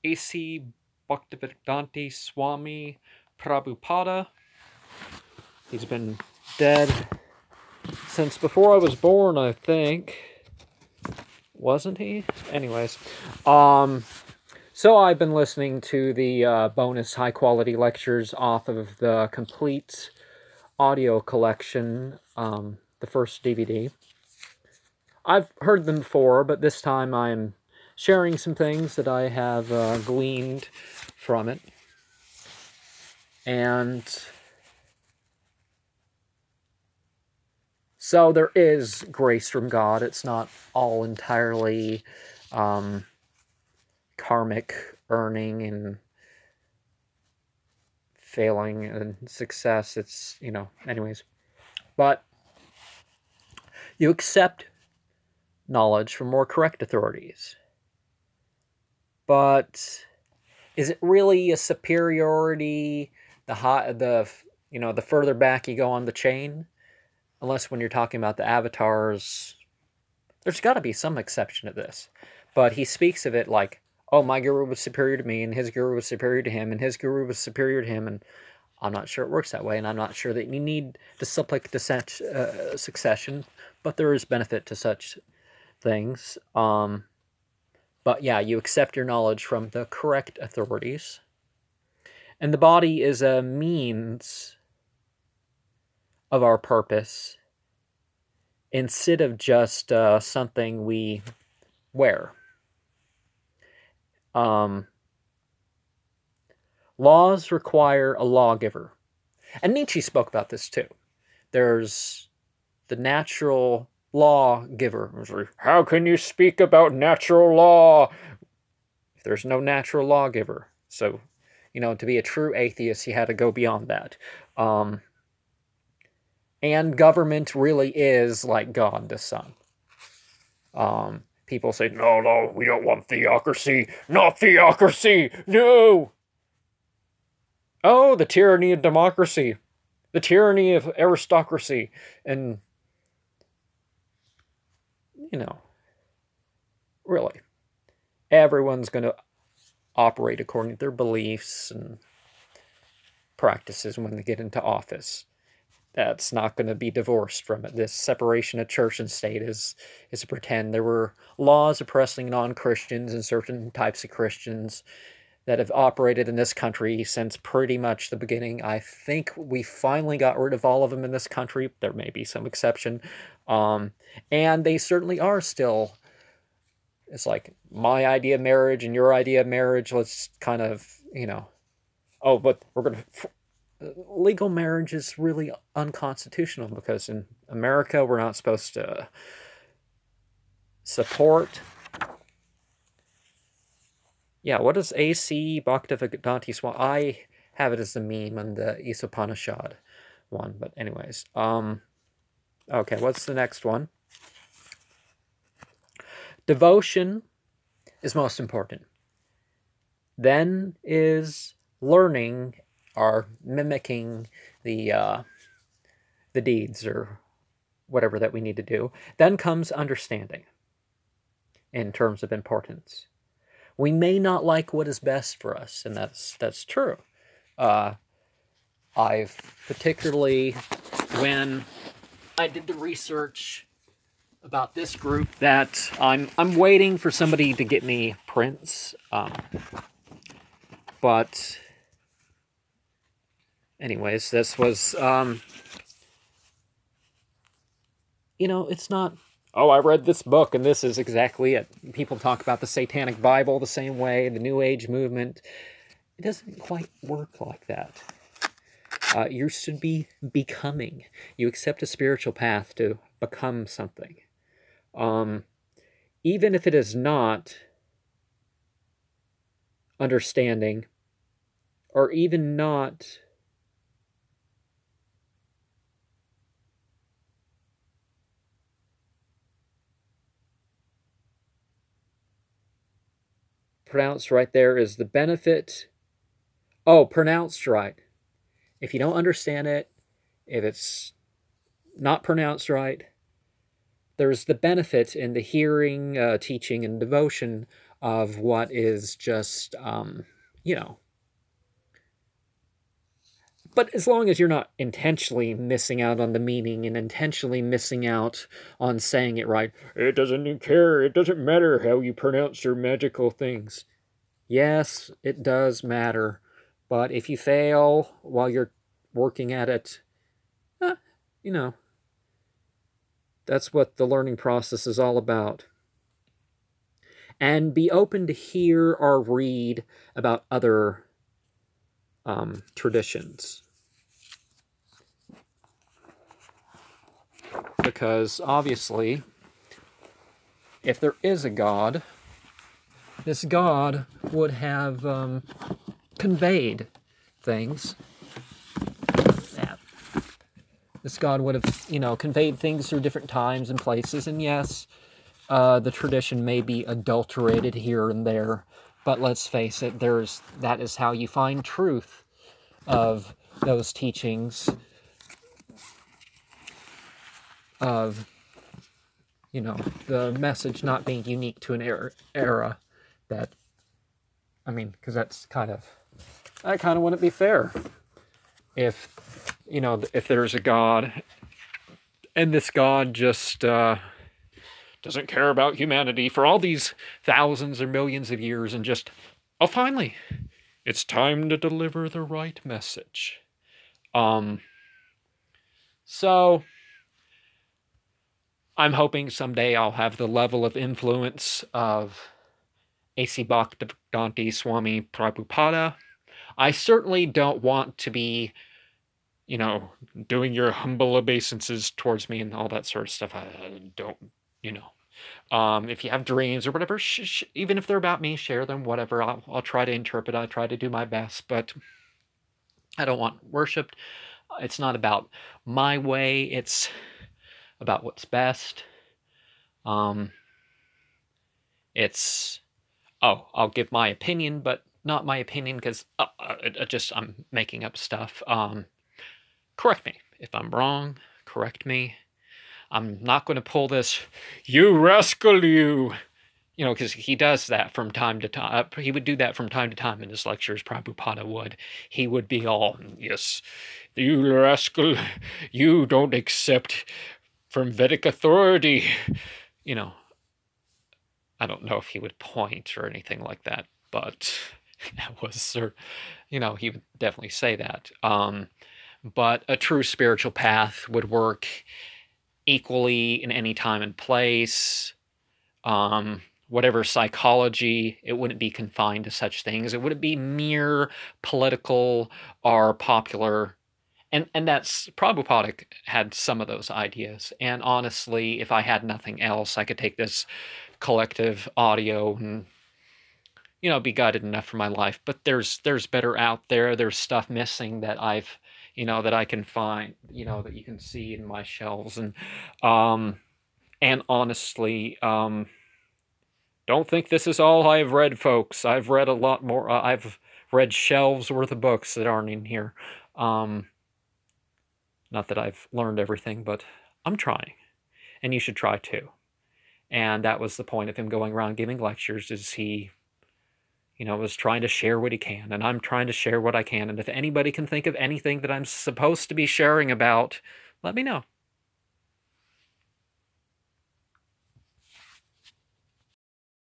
A.C. Bhaktivedanta Swami Prabhupada. He's been dead since before I was born, I think. Wasn't he? Anyways, so I've been listening to the bonus high-quality lectures off of the complete audio collection, the first DVD. I've heard them before, but this time I'm sharing some things that I have gleaned from it. And so there is grace from God. It's not all entirely karmic earning and failing and success. It's, you know, anyways. But you accept knowledge from more correct authorities. But is it really a superiority the further back you go on the chain? Unless when you're talking about the avatars, there's got to be some exception to this. But he speaks of it like, oh, my guru was superior to me, and his guru was superior to him, and his guru was superior to him, and I'm not sure it works that way, and I'm not sure that you need the cyclic succession, but there is benefit to such things. But yeah, you accept your knowledge from the correct authorities, and the body is a means of our purpose instead of just something we wear. Laws require a lawgiver. And Nietzsche spoke about this too. There's the natural lawgiver. How can you speak about natural law if there's no natural lawgiver? So, you know, to be a true atheist, you had to go beyond that. And government really is like God the Son. People say, no, we don't want theocracy. Not theocracy! No! Oh, the tyranny of democracy. The tyranny of aristocracy. And, you know, really, everyone's going to operate according to their beliefs and practices when they get into office. That's not going to be divorced from it. This separation of church and state is to pretend. There were laws oppressing non-Christians and certain types of Christians that have operated in this country since pretty much the beginning. I think we finally got rid of all of them in this country. There may be some exception. And they certainly are still, it's like my idea of marriage and your idea of marriage. Let's kind of, you know, oh, but we're going to... Legal marriage is really unconstitutional because in America we're not supposed to support. Yeah, what is A.C. Bhaktivedanta Swami? I have it as a meme on the Isopanishad one, but anyways. Okay, what's the next one? Devotion is most important. Then is learning or mimicking the deeds or whatever that we need to do. Then comes understanding in terms of importance. We may not like what is best for us, and that's true. I've particularly, when I did the research about this group, that I'm waiting for somebody to get me prints, but anyways, this was, you know, it's not, oh, I read this book and this is exactly it. People talk about the Satanic Bible the same way, the New Age movement. It doesn't quite work like that. You should be becoming. You accept a spiritual path to become something. Even if it is not understanding, or even not pronounced right there is the benefit. Oh, pronounced right. If you don't understand it, if it's not pronounced right, there's the benefit in the hearing, teaching, and devotion of what is just, but as long as you're not intentionally missing out on the meaning and intentionally missing out on saying it right, it doesn't care, it doesn't matter how you pronounce your magical things. Yes, it does matter, but if you fail while you're working at it, that's what the learning process is all about. And be open to hear or read about other traditions. Because obviously, if there is a God, this God would have conveyed things. This God would have, conveyed things through different times and places. And yes, the tradition may be adulterated here and there, but let's face it, that is how you find truth of those teachings of, the message not being unique to an era that, because that kind of wouldn't be fair. If there's a God, and this God just doesn't care about humanity for all these thousands or millions of years, and just, finally, it's time to deliver the right message. So, I'm hoping someday I'll have the level of influence of A.C. Bhaktivedanta Swami Prabhupada. I certainly don't want to be, doing your humble obeisances towards me and all that sort of stuff. I don't, if you have dreams or whatever, even if they're about me, share them, whatever. I'll try to interpret. I'll try to do my best, but I don't want worshipped. It's not about my way. It's about what's best. I'll give my opinion, but not my opinion because I'm making up stuff. Correct me if I'm wrong. Correct me. I'm not going to pull this, you rascal, you. Because he does that from time to time. He would do that from time to time in his lectures, Prabhupada would. He would be all, yes, you rascal, you don't accept from Vedic authority. I don't know if he would point or anything like that, but that was, he would definitely say that. But a true spiritual path would work equally in any time and place. Whatever psychology, it wouldn't be confined to such things. It wouldn't be mere political or popular. And that's, Prabhupada had some of those ideas. And honestly, if I had nothing else, I could take this collective audio and, be guided enough for my life. But there's better out there. There's stuff missing that I've, that I can find, that you can see in my shelves. And honestly, don't think this is all I've read, folks. I've read a lot more. I've read shelves worth of books that aren't in here. Not that I've learned everything, but I'm trying. And you should try too. And that was the point of him going around giving lectures, is he, was trying to share what he can. And I'm trying to share what I can. And if anybody can think of anything that I'm supposed to be sharing about, let me know.